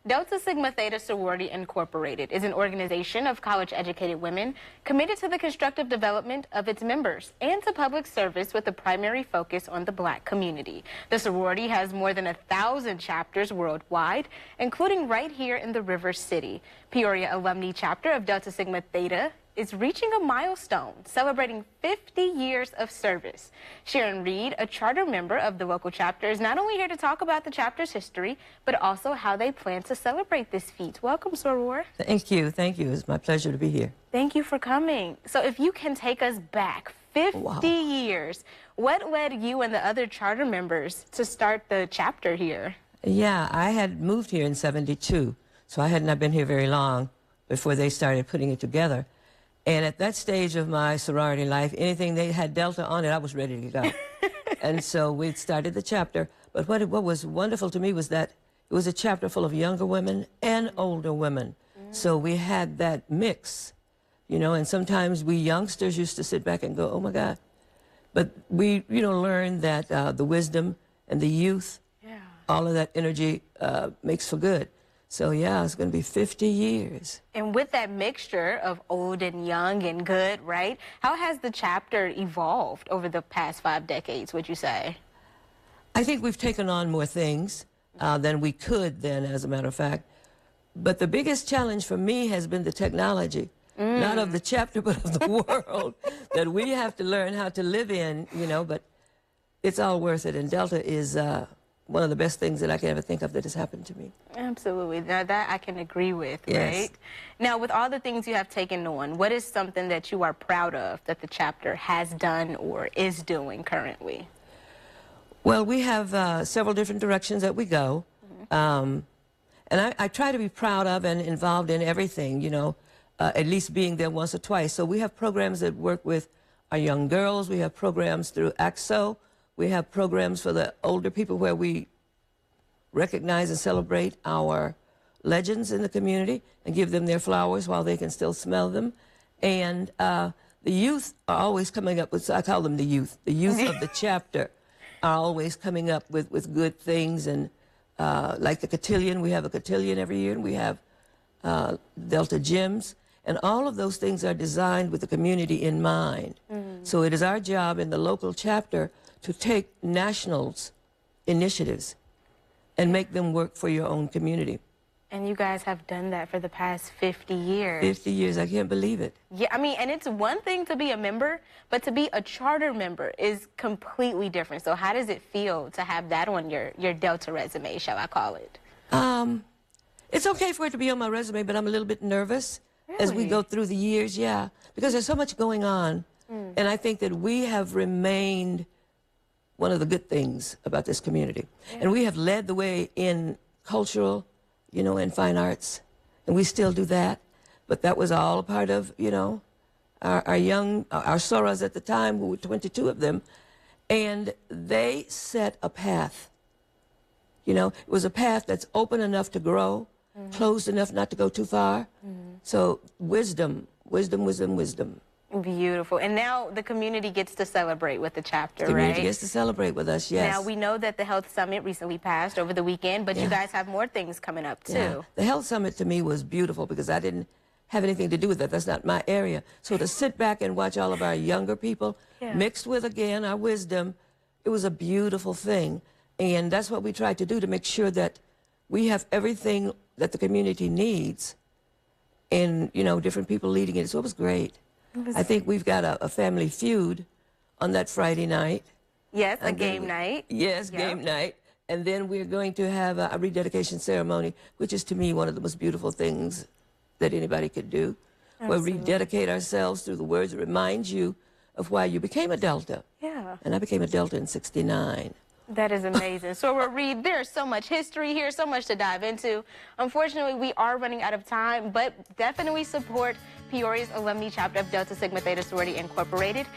Delta Sigma Theta Sorority Incorporated is an organization of college-educated women committed to the constructive development of its members and to public service with a primary focus on the Black community. The sorority has more than 1,000 chapters worldwide, including right here in the River City. Peoria Alumnae chapter of Delta Sigma Theta is reaching a milestone, celebrating 50 years of service. Sharon Reed, a charter member of the local chapter, is not only here to talk about the chapter's history, but also how they plan to celebrate this feat. Welcome, Soror. Thank you. Thank you. It's my pleasure to be here. Thank you for coming. So if you can take us back 50 years, what led you and the other charter members to start the chapter here? Yeah, I had moved here in '72, so I had not been here very long before they started putting it together. And at that stage of my sorority life, anything they had Delta on it, I was ready to go. And so we started the chapter. But what was wonderful to me was that it was a chapter full of younger women and older women. So we had that mix, you know, and sometimes we youngsters used to sit back and go, oh my God. But we, learned that the wisdom and the youth, all of that energy makes for good. So yeah, it's going to be 50 years. And with that mixture of old and young and good, right? How has the chapter evolved over the past 5 decades, would you say? I think we've taken on more things than we could then, as a matter of fact. But the biggest challenge for me has been the technology, not of the chapter, but of the world that we have to learn how to live in, but it's all worth it. And Delta is one of the best things that I can ever think of that has happened to me. Absolutely. Now that I can agree with, yes. Right? Now, with all the things you have taken on, what is something that you are proud of that the chapter has done or is doing currently? Well, we have several different directions that we go. And I try to be proud of and involved in everything, at least being there once or twice. So we have programs that work with our young girls. We have programs through AXO. We have programs for the older people where we recognize and celebrate our legends in the community and give them their flowers while they can still smell them. And the youth are always coming up with, I call them the youth of the chapter are always coming up with good things. And like the cotillion, we have a cotillion every year, and we have Delta gyms. And all of those things are designed with the community in mind. So it is our job in the local chapter to take nationals initiatives and make them work for your own community. And you guys have done that for the past 50 years. 50 years, I can't believe it. Yeah, I mean, and it's one thing to be a member, but to be a charter member is completely different. So how does it feel to have that on your Delta resume, shall I call it? It's okay for it to be on my resume, but I'm a little bit nervous as we go through the years, because there's so much going on. And I think that we have remained one of the good things about this community. And we have led the way in cultural, and fine arts, and we still do that. But that was all a part of, our Soras at the time, who were 22 of them, and they set a path. It was a path that's open enough to grow, closed enough not to go too far. So wisdom, wisdom, wisdom, wisdom. Beautiful. And now the community gets to celebrate with the chapter, right? The community gets to celebrate with us, yes. Now, we know that the Health Summit recently passed over the weekend, but you guys have more things coming up, too. Yeah. The Health Summit, to me, was beautiful because I didn't have anything to do with that. That's not my area. So to sit back and watch all of our younger people mixed with, again, our wisdom, it was a beautiful thing. And that's what we tried to do, to make sure that we have everything that the community needs and, different people leading it. So it was great. I think we've got a family feud on that Friday night. Yes, a game night. Yes, game night. And then we're going to have a rededication ceremony, which is, to me, one of the most beautiful things that anybody could do. Where we rededicate ourselves through the words that remind you of why you became a Delta. Yeah. And I became a Delta in '69. That is amazing. So, Reed, there's so much history here, so much to dive into. Unfortunately, we are running out of time, but definitely support Peoria's alumni chapter of Delta Sigma Theta Sorority Incorporated.